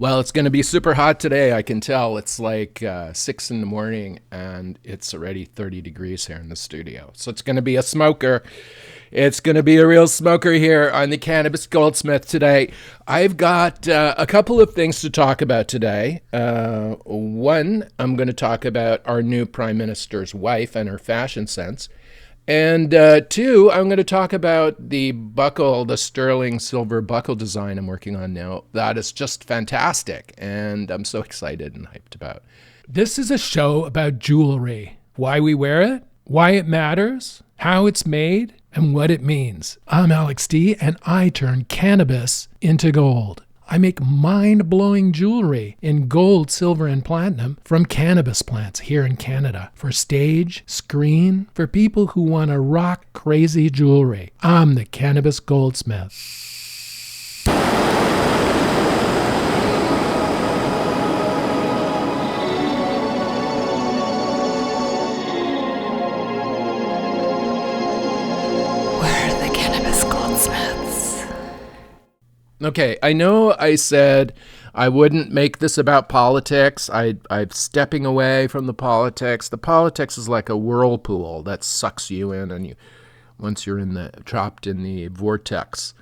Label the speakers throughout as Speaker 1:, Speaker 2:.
Speaker 1: Well, it's going to be super hot today. I can tell. It's like 6 in the morning and it's already 30 degrees here in the studio. So it's going to be a smoker. It's going to be a real smoker here on the Cannabis Goldsmith today. I've got a couple of things to talk about today. One, I'm going to talk about our new Prime Minister's wife and her fashion sense. And two, I'm going to talk about the buckle, the sterling silver buckle design I'm working on now. That is just fantastic, and I'm so excited and hyped about.
Speaker 2: This is a show about jewelry, why we wear it, why it matters, how it's made, and what it means. I'm Alex D, and I turn cannabis into gold. I make mind-blowing jewelry in gold, silver, and platinum from cannabis plants here in Canada for stage, screen, for people who want to rock crazy jewelry. I'm the Cannabis Goldsmith.
Speaker 3: We're the Cannabis Goldsmiths.
Speaker 1: Okay, I know I said I wouldn't make this about politics. I'm stepping away from the politics. The politics is like a whirlpool that sucks you in, and once you're trapped in the vortex,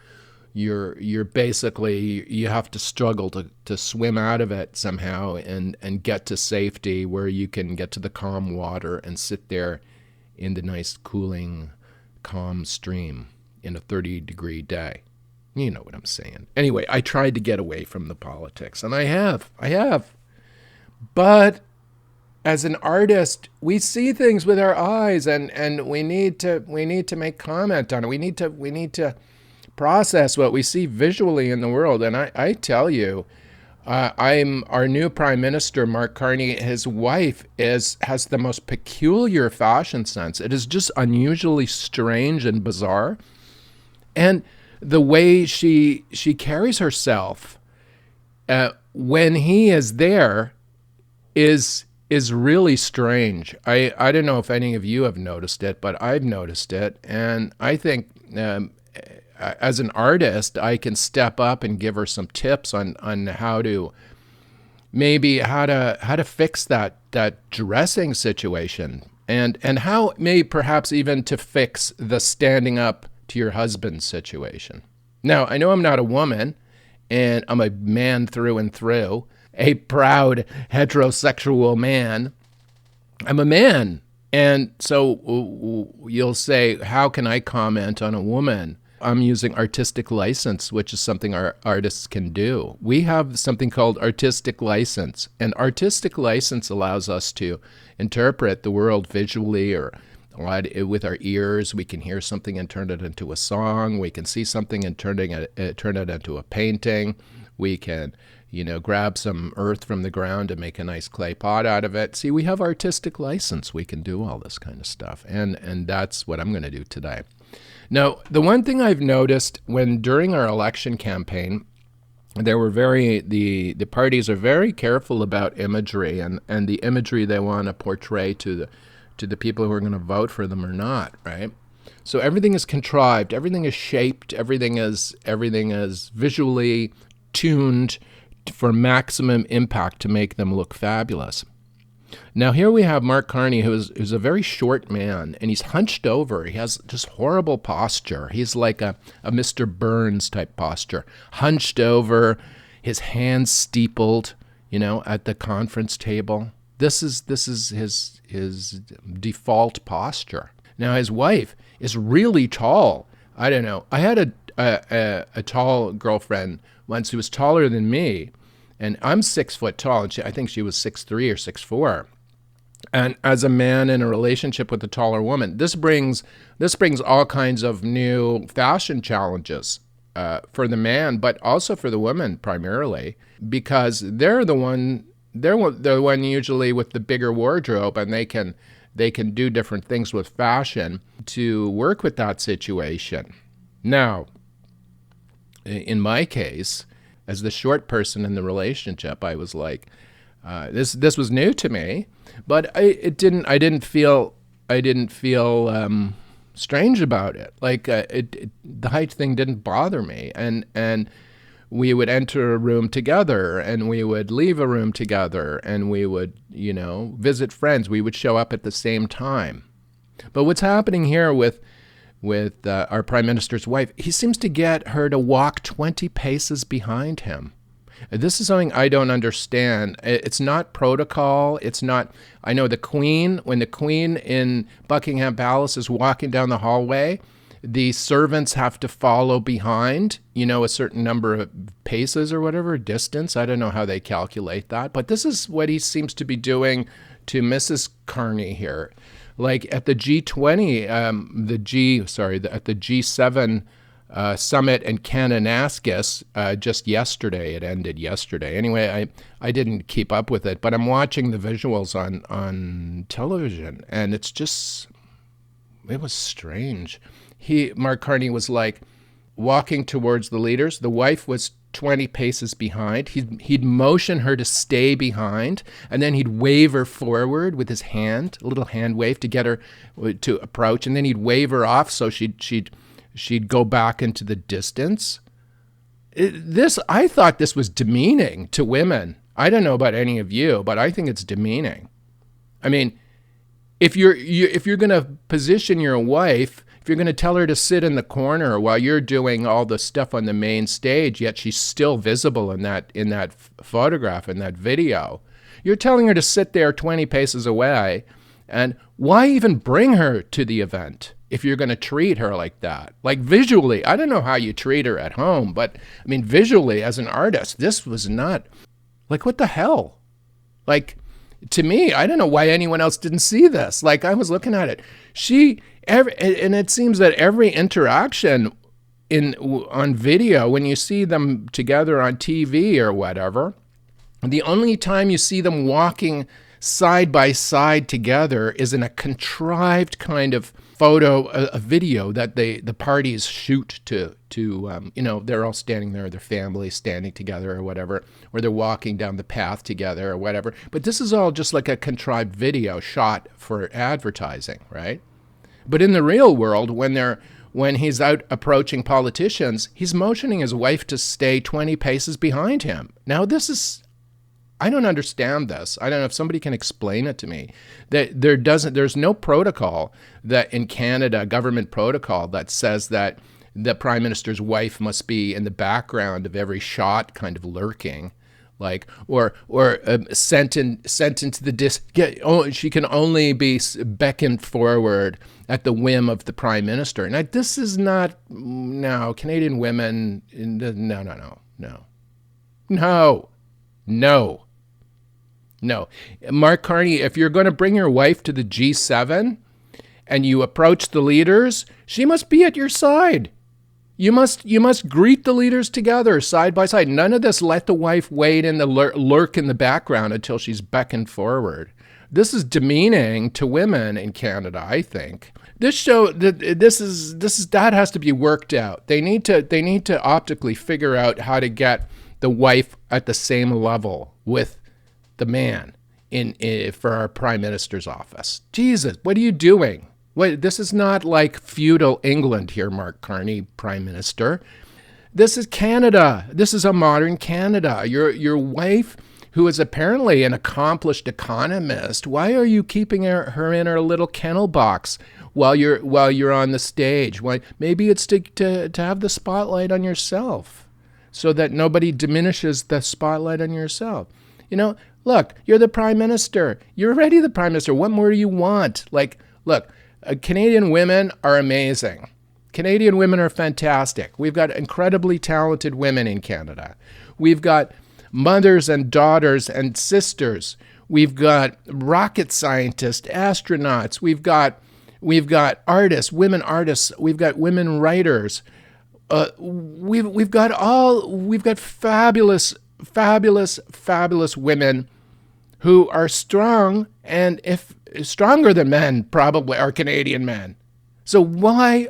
Speaker 1: you're basically, you have to struggle to swim out of it somehow and get to safety where you can get to the calm water and sit there in the nice cooling calm stream in a 30-degree day. You know what I'm saying. Anyway, I tried to get away from the politics, and I have. But as an artist, we see things with our eyes, and we need to make comment on it. We need to process what we see visually in the world. And I tell you, I'm our new Prime Minister, Mark Carney. His wife has the most peculiar fashion sense. It is just unusually strange and bizarre, and the way she carries herself when he is there is really strange. I don't know if any of you have noticed it, but I've noticed it, and I think as an artist, I can step up and give her some tips on how to fix that dressing situation, and how maybe perhaps even to fix the standing up to your husband's situation. Now, I know I'm not a woman, and I'm a man through and through, a proud heterosexual man. I'm a man. And so you'll say, how can I comment on a woman? I'm using artistic license, which is something our artists can do. We have something called artistic license, and artistic license allows us to interpret the world visually or with our ears. We can hear something and turn it into a song. We can see something and turn it into a painting. We can, grab some earth from the ground and make a nice clay pot out of it. See, we have artistic license. We can do all this kind of stuff, and that's what I'm going to do today. Now, the one thing I've noticed during our election campaign, the parties are very careful about imagery and the imagery they want to portray to the people who are going to vote for them or not, right? So everything is contrived, everything is shaped, everything is visually tuned for maximum impact to make them look fabulous. Now here we have Mark Carney, who's a very short man, and he's hunched over. He has just horrible posture. He's like a Mr. Burns type posture, hunched over, his hands steepled, at the conference table. This is his default posture. Now his wife is really tall. I don't know. I had a tall girlfriend once who was taller than me, and I'm 6 foot tall, and I think she was 6'3" or 6'4". And as a man in a relationship with a taller woman, this brings all kinds of new fashion challenges for the man, but also for the woman primarily, because they're the one usually with the bigger wardrobe, and they can do different things with fashion to work with that situation. Now, in my case, as the short person in the relationship, I was like, this was new to me, but I didn't feel strange about it. Like the height thing didn't bother me, and we would enter a room together and we would leave a room together and we would, visit friends. We would show up at the same time. But what's happening here with our prime minister's wife, he seems to get her to walk 20 paces behind him. This is something I don't understand. It's not protocol. It's not, I know when the Queen in Buckingham Palace is walking down the hallway, the servants have to follow behind, a certain number of paces or whatever, distance. I don't know how they calculate that. But this is what he seems to be doing to Mrs. Carney here. Like at the G20, at the G7 summit in Cannabis just yesterday. It ended yesterday. Anyway, I didn't keep up with it, but I'm watching the visuals on television, and it was strange. Mark Carney was like walking towards the leaders. The wife was 20 paces behind. He'd motion her to stay behind, and then he'd wave her forward with his hand, a little hand wave to get her to approach, and then he'd wave her off so she'd go back into the distance. I thought this was demeaning to women. I don't know about any of you, but I think it's demeaning. I mean, if you're going to position your wife, if you're going to tell her to sit in the corner while you're doing all the stuff on the main stage, yet she's still visible in that photograph, in that video, you're telling her to sit there 20 paces away. And why even bring her to the event if you're going to treat her like that? Like visually, I don't know how you treat her at home, but I mean, visually as an artist, this was not, like, what the hell? Like, to me, I don't know why anyone else didn't see this. Like, I was looking at it. And it seems that every interaction on video, when you see them together on TV or whatever, the only time you see them walking side by side together is in a contrived kind of photo, a video that the parties shoot to they're all standing there, their family standing together or whatever, or they're walking down the path together or whatever. But this is all just like a contrived video shot for advertising, right? But in the real world, when he's out approaching politicians, he's motioning his wife to stay 20 paces behind him. Now I don't understand this. I don't know if somebody can explain it to me. That there's no protocol that in Canada, government protocol, that says that the prime minister's wife must be in the background of every shot, kind of lurking, like or sent into the she can only be beckoned forward at the whim of the prime minister. Now this is not Canadian women. No. Mark Carney, if you're going to bring your wife to the G7 and you approach the leaders, she must be at your side. You must greet the leaders together, side by side. None of this let the wife wait in the lurk in the background until she's beckoned forward. This is demeaning to women in Canada, I think. That has to be worked out. They need to optically figure out how to get the wife at the same level with the man for our prime minister's office. Jesus, what are you doing? This is not like feudal England here, Mark Carney, prime minister. This is Canada. This is a modern Canada. Your wife, who is apparently an accomplished economist, why are you keeping her in her little kennel box while you're on the stage? Why? Maybe it's to have the spotlight on yourself, so that nobody diminishes the spotlight on yourself. Look, you're the prime minister. You're already the prime minister. What more do you want? Like, look, Canadian women are amazing. Canadian women are fantastic. We've got incredibly talented women in Canada. We've got mothers and daughters and sisters. We've got rocket scientists, astronauts. We've got artists, women artists. We've got women writers. We've got fabulous women who are strong, and if stronger than men, probably are Canadian men. So why,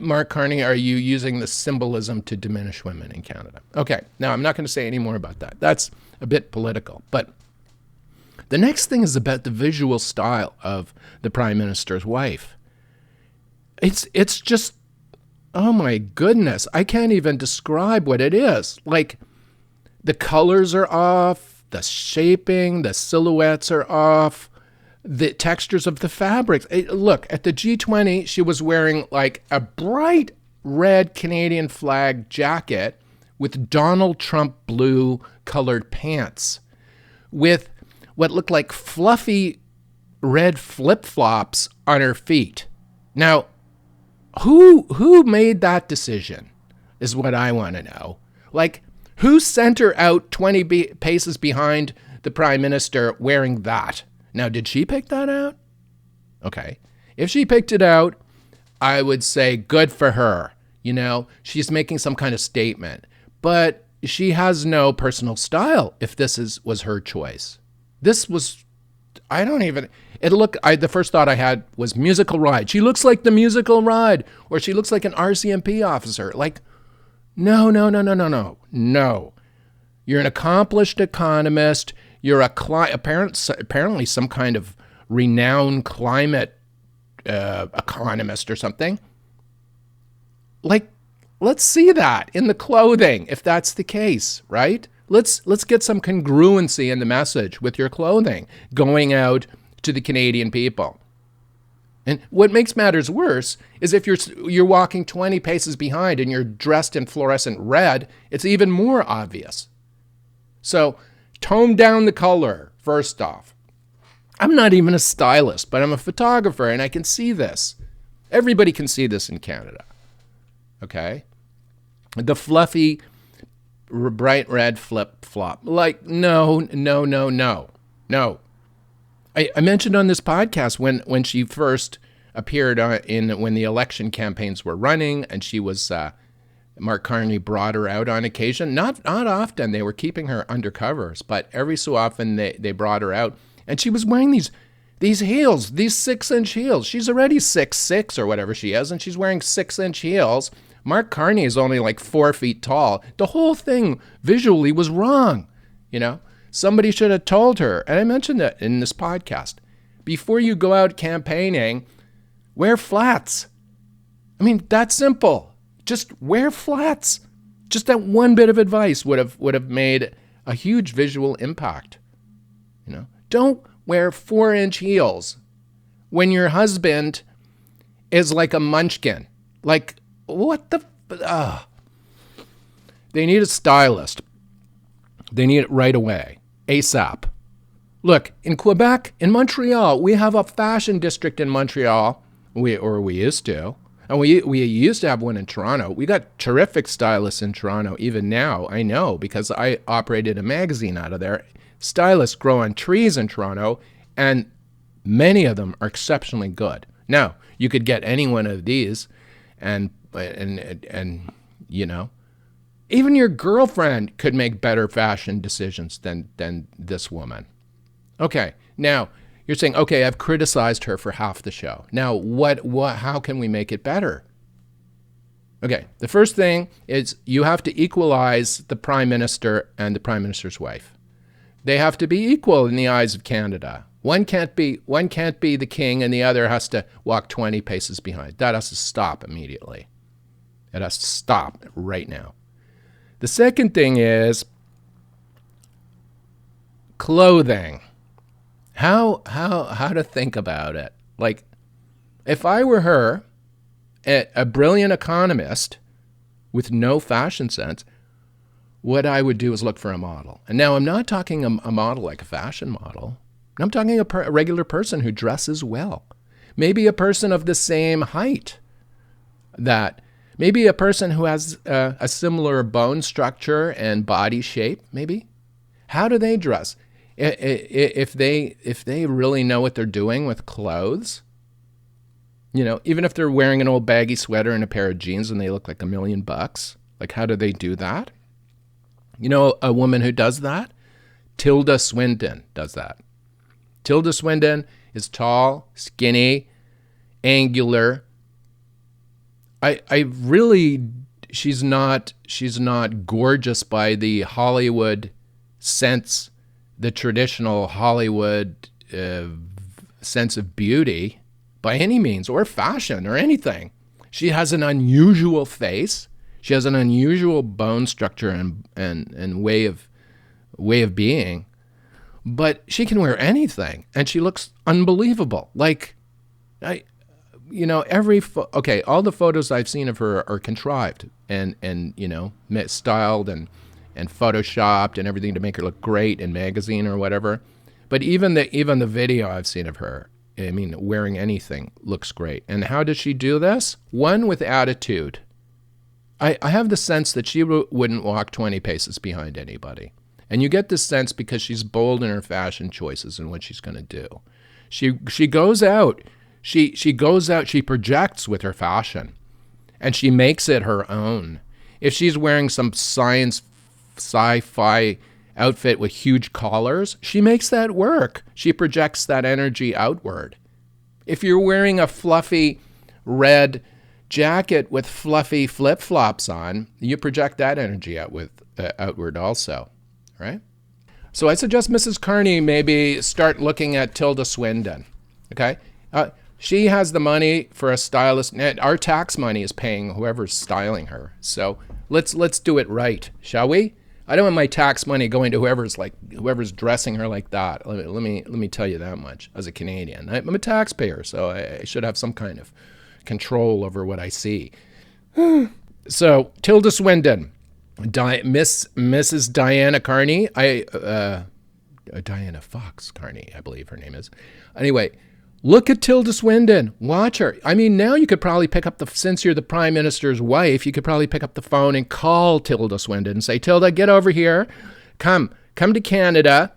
Speaker 1: Mark Carney, are you using the symbolism to diminish women in Canada? Okay, now I'm not going to say any more about that. That's a bit political. But the next thing is about the visual style of the prime minister's wife. It's just oh my goodness, I can't even describe what it is. Like, the colors are off, the shaping, the silhouettes are off, the textures of the fabrics. Look, at the G20, she was wearing like a bright red Canadian flag jacket with Donald Trump blue colored pants, with what looked like fluffy red flip-flops on her feet. Now, who made that decision is what I want to know. Like, who sent her out 20 paces behind the prime minister wearing that? Now, did she pick that out? Okay. If she picked it out, I would say good for her. You know, she's making some kind of statement. But she has no personal style if this was her choice. This was, the first thought I had was musical ride. She looks like the musical ride, or she looks like an RCMP officer. Like, no. You're an accomplished economist. You're apparently some kind of renowned climate economist or something. Like, let's see that in the clothing, if that's the case, right? Let's get some congruency in the message with your clothing going out to the Canadian people. And what makes matters worse is if you're walking 20 paces behind and you're dressed in fluorescent red, it's even more obvious. So tone down the color, first off. I'm not even a stylist, but I'm a photographer and I can see this. Everybody can see this in Canada. Okay? The fluffy, bright red flip-flop. Like, no. I mentioned on this podcast when she first appeared when the election campaigns were running, and she was, Mark Carney brought her out on occasion. Not often. They were keeping her undercovers, but every so often they brought her out. And she was wearing these heels, these 6-inch heels. She's already 6'6" or whatever she is, and she's wearing 6-inch heels. Mark Carney is only like 4 feet tall. The whole thing visually was wrong. You know, somebody should have told her. And I mentioned that in this podcast. Before you go out campaigning, wear flats. I mean, that's simple. Just wear flats. Just that one bit of advice would have made a huge visual impact. You know, don't wear 4-inch heels when your husband is like a munchkin. Like, what the? They need a stylist. They need it right away, ASAP. Look, in Quebec, in Montreal, we have a fashion district in Montreal. We used to. And we used to have one in Toronto. We got terrific stylists in Toronto, even now. I know, because I operated a magazine out of there. Stylists grow on trees in Toronto, and many of them are exceptionally good. Now, you could get any one of these, and you know, even your girlfriend could make better fashion decisions than this woman. Okay, now you're saying, okay, I've criticized her for half the show. Now, how can we make it better? Okay, the first thing is you have to equalize the prime minister and the prime minister's wife. They have to be equal in the eyes of Canada. One can't be the king and the other has to walk 20 paces behind. That has to stop immediately. It has to stop right now. The second thing is clothing. How to think about it. Like, if I were her, a brilliant economist with no fashion sense, what I would do is look for a model. And now I'm not talking a model like a fashion model. I'm talking a regular person who dresses well. Maybe a person of the same height. Maybe a person who has a similar bone structure and body shape, maybe. How do they dress? If they really know what they're doing with clothes, you know, even if they're wearing an old baggy sweater and a pair of jeans and they look like $1 million, like, how do they do that? You know, a woman who does that? Tilda Swinton does that. Tilda Swinton is tall, skinny, angular. She's not gorgeous by the Hollywood sense, the traditional Hollywood sense of beauty by any means, or fashion or anything. She has an unusual face. She has an unusual bone structure and way of being. But she can wear anything, and she looks unbelievable. Like, all the photos I've seen of her are contrived and styled and photoshopped and everything to make her look great in magazine or whatever. But even the video I've seen of her, I mean, wearing anything looks great. And how does she do this? One, with attitude. I have the sense that she wouldn't walk 20 paces behind anybody. And you get this sense because she's bold in her fashion choices and what she's going to do. She goes out. She goes out. She projects with her fashion, and she makes it her own. If she's wearing some sci-fi outfit with huge collars, she makes that work. She projects that energy outward. If you're wearing a fluffy red jacket with fluffy flip-flops on, you project that energy outward also. Right? So I suggest Mrs. Carney maybe start looking at Tilda Swinton. Okay? She has the money for a stylist. Our tax money is paying whoever's styling her. So let's do it right, shall we? I don't want my tax money going to whoever's dressing her like that. Let me tell you that much. As a Canadian, I'm a taxpayer, so I should have some kind of control over what I see. So Tilda Swinton. Mrs. Diana Carney, Diana Fox Carney, I believe her name is. Anyway, look at Tilda Swinton. Watch her. I mean, now you could probably pick up since you're the Prime Minister's wife, you could probably pick up the phone and call Tilda Swinton and say, Tilda, get over here. Come to Canada.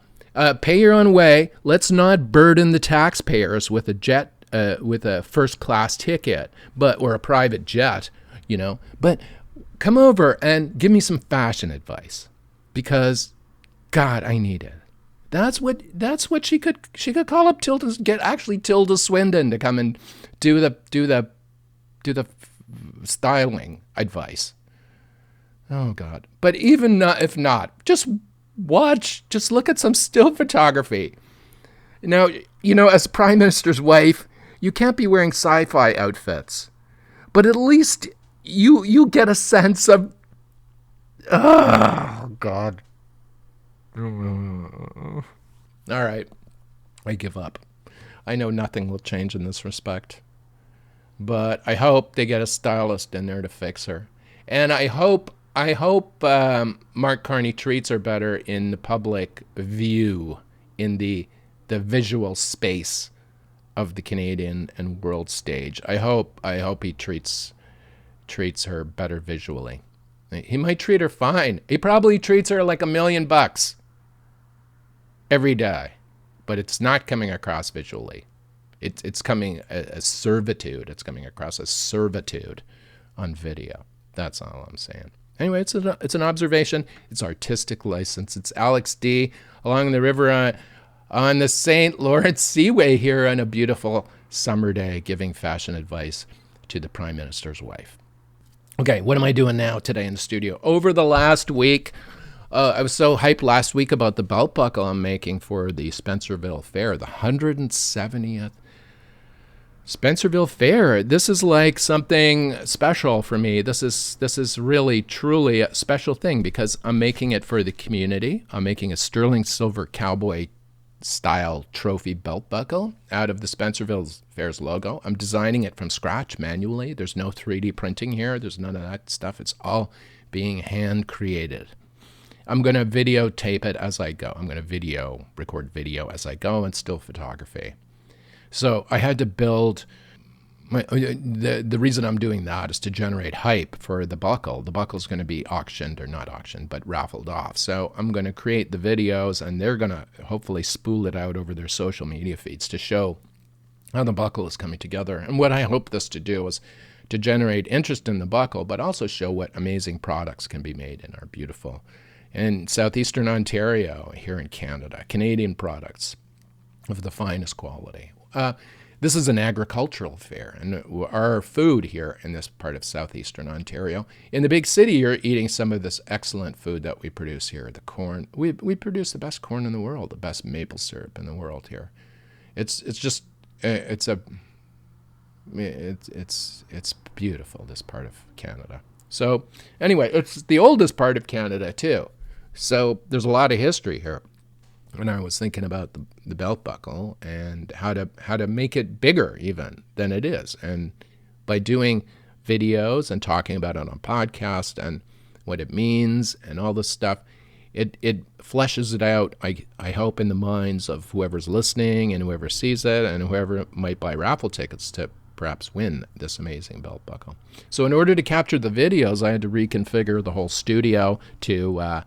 Speaker 1: Pay your own way. Let's not burden the taxpayers with a first-class ticket, or a private jet, But come over and give me some fashion advice, because God, I need it. That's what she could call up Tilda Swinton to come and do the styling advice. Oh God. But even if not, just look at some still photography. Now, as Prime Minister's wife, you can't be wearing sci-fi outfits, but at least you get a sense of, oh God. All right, I give up. I know nothing will change in this respect, but I hope they get a stylist in there to fix her, and I hope Mark Carney treats her better in the public view, in the visual space of the Canadian and world stage. I hope he treats her better visually. He might treat her fine. He probably treats her like $1 million every day, but it's not coming across visually. It's coming as servitude. It's coming across as servitude on video. That's all I'm saying. Anyway, it's an observation. It's artistic license. It's Alex D. along the river on the St. Lawrence Seaway here on a beautiful summer day, giving fashion advice to the Prime Minister's wife. Okay, what am I doing now today in the studio? Over the last week, I was so hyped last week about the belt buckle I'm making for the Spencerville Fair, the 170th Spencerville Fair. This is like something special for me. This is really, truly a special thing because I'm making it for the community. I'm making a sterling silver cowboy style trophy belt buckle out of the Spencerville Fair's logo. I'm designing it from scratch manually. There's no 3D printing here. There's none of that stuff. It's all being hand created. I'm going to videotape it as I go. I'm going to record video as I go, and still photography. So I had to build the reason I'm doing that is to generate hype for the buckle. The buckle's going to be auctioned, or not auctioned, but raffled off. So I'm going to create the videos, and they're going to hopefully spool it out over their social media feeds to show how the buckle is coming together. And what I hope this to do is to generate interest in the buckle, but also show what amazing products can be made in our beautiful, in southeastern Ontario, here in Canada, Canadian products of the finest quality. This is an agricultural fair, and our food here in this part of southeastern Ontario, in the big city, you're eating some of this excellent food that we produce here. The corn, we produce the best corn in the world, the best maple syrup in the world here. It's It's beautiful, this part of Canada. So anyway, it's the oldest part of Canada too. So there's a lot of history here. And I was thinking about the belt buckle and how to make it bigger even than it is. And by doing videos and talking about it on podcast and what it means and all this stuff, it fleshes it out, I hope, in the minds of whoever's listening and whoever sees it and whoever might buy raffle tickets to perhaps win this amazing belt buckle. So in order to capture the videos, I had to reconfigure the whole studio to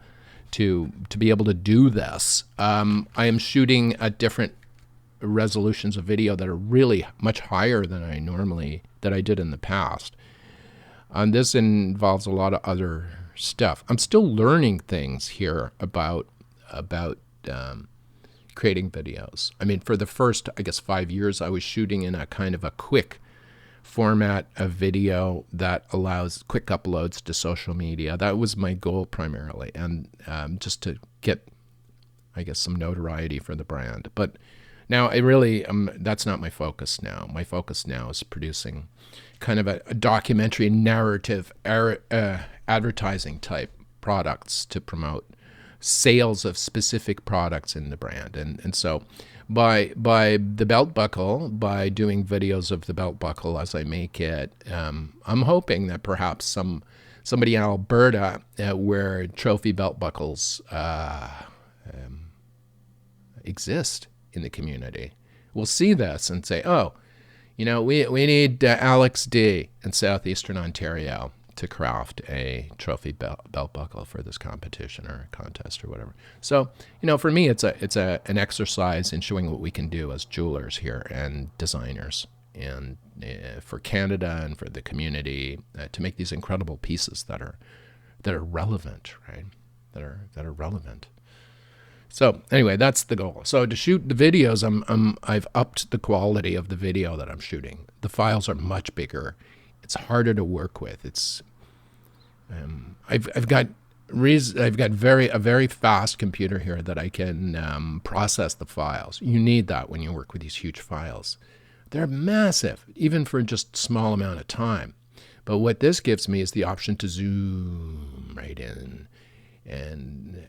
Speaker 1: be able to do this. I am shooting at different resolutions of video that are really much higher than I did in the past. And this involves a lot of other stuff. I'm still learning things here about creating videos. I mean, for the first, I guess, 5 years, I was shooting in a kind of a quick format of video that allows quick uploads to social media. That was my goal primarily, and just to get, I guess, some notoriety for the brand. But now I really, that's not my focus now. My focus now is producing kind of a documentary narrative advertising type products to promote sales of specific products in the brand. And so by the belt buckle, by doing videos of the belt buckle as I make it, I'm hoping that perhaps somebody in Alberta where trophy belt buckles exist in the community will see this and say, oh, we need Alex D in southeastern Ontario to craft a trophy belt buckle for this competition or contest or whatever. So, for me, it's an exercise in showing what we can do as jewelers here and designers, and for Canada and for the community to make these incredible pieces that are relevant, right? That are relevant. So anyway, that's the goal. So to shoot the videos, I've upped the quality of the video that I'm shooting. The files are much bigger. It's harder to work with. It's I've got a very fast computer here that I can process the files. You need that when you work with these huge files. They're massive, even for just small amount of time. But what this gives me is the option to zoom right in, and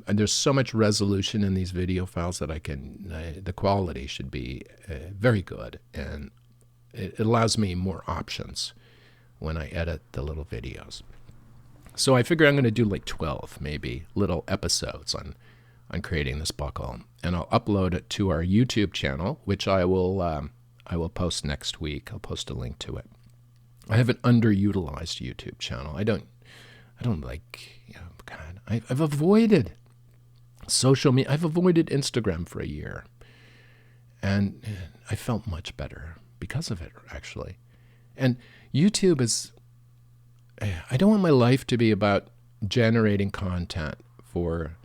Speaker 1: there's so much resolution in these video files that the quality should be very good, and it allows me more options when I edit the little videos. So I figure I'm going to do like 12 maybe little episodes on creating this buckle, and I'll upload it to our YouTube channel, which I will post next week. I'll post a link to it. I have an underutilized YouTube channel. I don't like, God, I've avoided social media. I've avoided Instagram for a year, and I felt much better because of it, actually. And YouTube is, I don't want my life to be about generating content for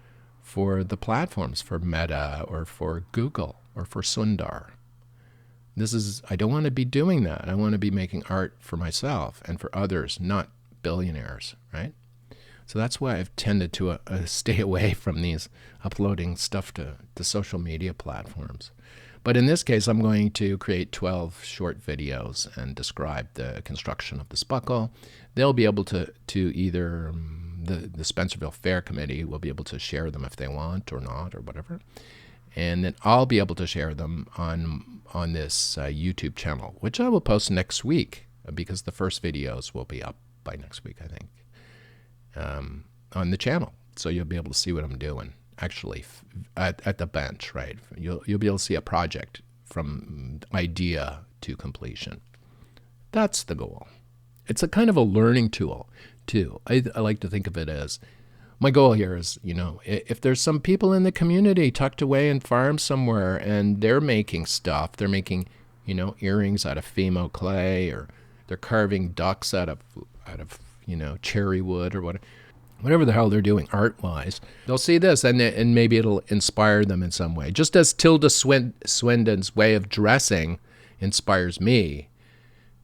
Speaker 1: the platforms, for Meta or for Google or for Sundar. I don't want to be doing that. I want to be making art for myself and for others, not billionaires, right? So that's why I've tended to stay away from these uploading stuff to social media platforms. But in this case, I'm going to create 12 short videos and describe the construction of this buckle. They'll be able to either, the Spencerville Fair Committee will be able to share them if they want or not or whatever. And then I'll be able to share them on this YouTube channel, which I will post next week because the first videos will be up by next week, I think, on the channel. So you'll be able to see what I'm doing actually at the bench, right? You'll be able to see a project from idea to completion. That's the goal. It's a kind of a learning tool too. I like to think of it as, my goal here is, if there's some people in the community tucked away in farms somewhere and they're making stuff, they're making, earrings out of Fimo clay, or they're carving ducks out of cherry wood or whatever the hell they're doing art-wise, they'll see this and maybe it'll inspire them in some way. Just as Tilda Swinton's way of dressing inspires me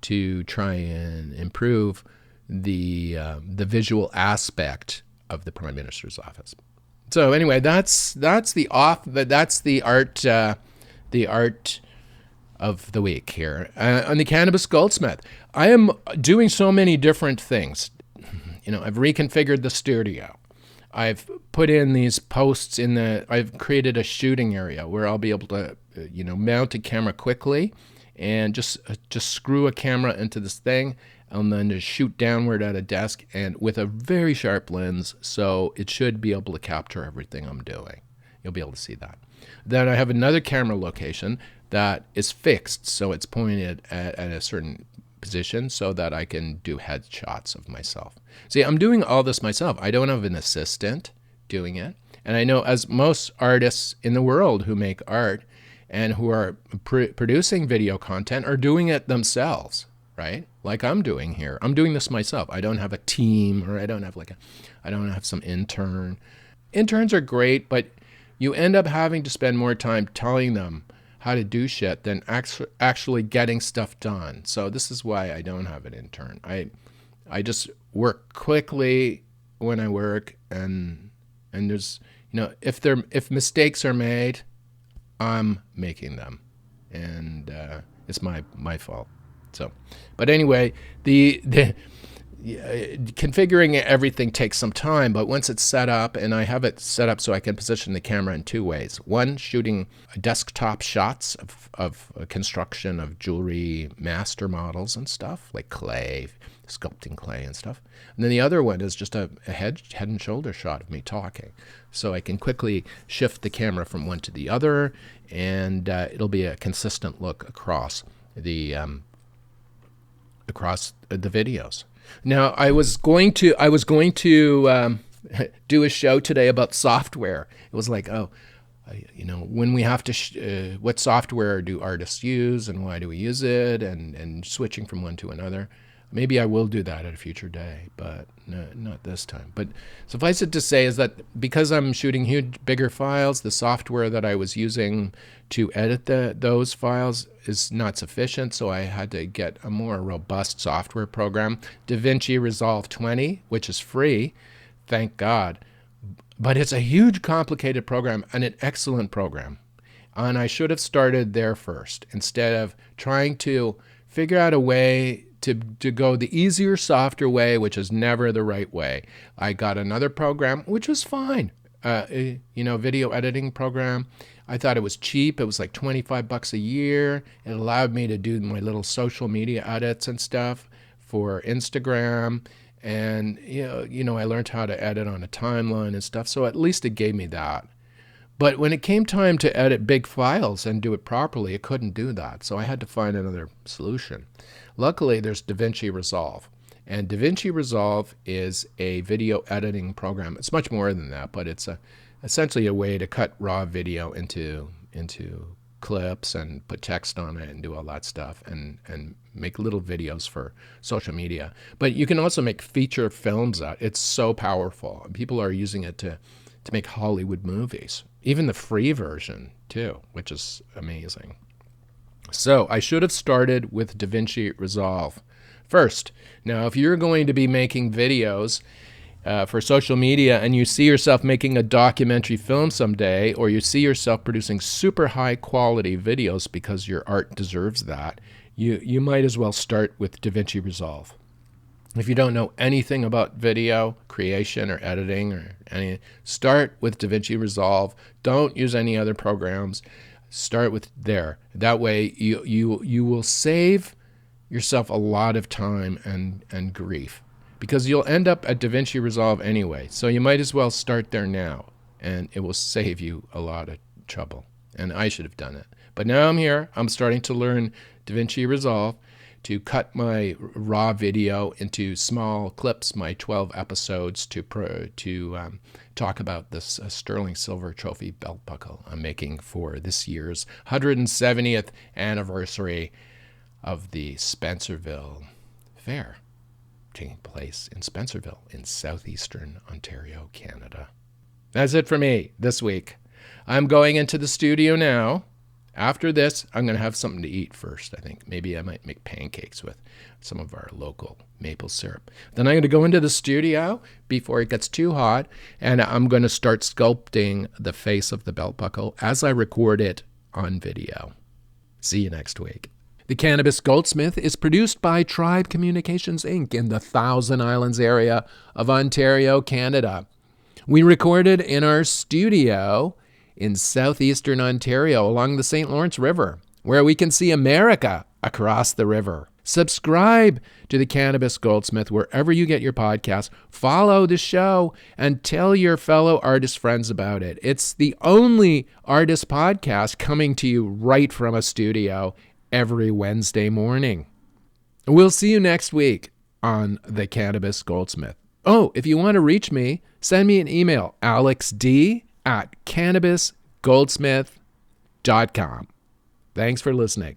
Speaker 1: to try and improve the visual aspect of the Prime Minister's office. So anyway, that's the art of the week here. On the Cannabis Goldsmith, I am doing so many different things. I've reconfigured the studio. I've put in these posts I've created a shooting area where I'll be able to, mount a camera quickly and just screw a camera into this thing and then just shoot downward at a desk and with a very sharp lens, so it should be able to capture everything I'm doing. You'll be able to see that. Then I have another camera location that is fixed, so it's pointed at a certain position so that I can do headshots of myself. See, I'm doing all this myself. I don't have an assistant doing it. And I know, as most artists in the world who make art and who are producing video content are doing it themselves, right? Like I'm doing here. I'm doing this myself. I don't have a team, or I don't have some intern. Interns are great, but you end up having to spend more time telling them how to do shit than actually getting stuff done. So this is why I don't have an intern. I just work quickly when I work, and there's, if mistakes are made, I'm making them, and it's my fault. So, but anyway, the configuring everything takes some time, but once it's set up, and I have it set up so I can position the camera in two ways. One, shooting desktop shots of construction of jewelry master models and stuff, like clay, sculpting clay and stuff. And then the other one is just a head and shoulder shot of me talking. So I can quickly shift the camera from one to the other, and it'll be a consistent look across the videos. Now, I was going to do a show today about software. It was like, when we have to, what software do artists use and why do we use it, and switching from one to another. Maybe I will do that at a future day, but no, not this time. But suffice it to say is that because I'm shooting bigger files, the software that I was using to edit those files is not sufficient, so I had to get a more robust software program. DaVinci Resolve 20, which is free, thank God. But it's a huge, complicated program and an excellent program. And I should have started there first instead of trying to figure out a way to go the easier, softer way, which is never the right way. I got another program, which was fine. Video editing program. I thought it was cheap. It was like $25 a year. It allowed me to do my little social media edits and stuff for Instagram. And, I learned how to edit on a timeline and stuff. So at least it gave me that. But when it came time to edit big files and do it properly, it couldn't do that. So I had to find another solution. Luckily, there's DaVinci Resolve. And DaVinci Resolve is a video editing program. It's much more than that, but it's essentially a way to cut raw video into clips and put text on it and do all that stuff and make little videos for social media. But you can also make feature films out. It's so powerful. People are using it to make Hollywood movies. Even the free version, too, which is amazing. So I should have started with DaVinci Resolve first. Now, if you're going to be making videos for social media and you see yourself making a documentary film someday, or you see yourself producing super high quality videos because your art deserves that, you might as well start with DaVinci Resolve. If you don't know anything about video creation or editing or any, start with DaVinci Resolve. Don't use any other programs. Start with there. That way you will save yourself a lot of time and grief, because you'll end up at DaVinci Resolve anyway. So you might as well start there now, and it will save you a lot of trouble. And I should have done it. But now I'm here. I'm starting to learn DaVinci Resolve to cut my raw video into small clips, my 12 episodes, to talk about this sterling silver trophy belt buckle I'm making for this year's 170th anniversary of the Spencerville Fair, taking place in Spencerville in southeastern Ontario, Canada. That's it for me this week. I'm going into the studio now. After this, I'm going to have something to eat first, I think. Maybe I might make pancakes with some of our local maple syrup. Then I'm going to go into the studio before it gets too hot, and I'm going to start sculpting the face of the belt buckle as I record it on video. See you next week. The Cannabis Goldsmith is produced by Tribe Communications, Inc. in the Thousand Islands area of Ontario, Canada. We recorded in our studio in southeastern Ontario along the St. Lawrence River, where we can see America across the river. Subscribe to the Cannabis Goldsmith wherever you get your podcasts. Follow the show and tell your fellow artist friends about it. It's the only artist podcast coming to you right from a studio every Wednesday morning. We'll see you next week on the Cannabis Goldsmith. Oh, if you want to reach me, send me an email, alexd@cannabisgoldsmith.com. Thanks for listening.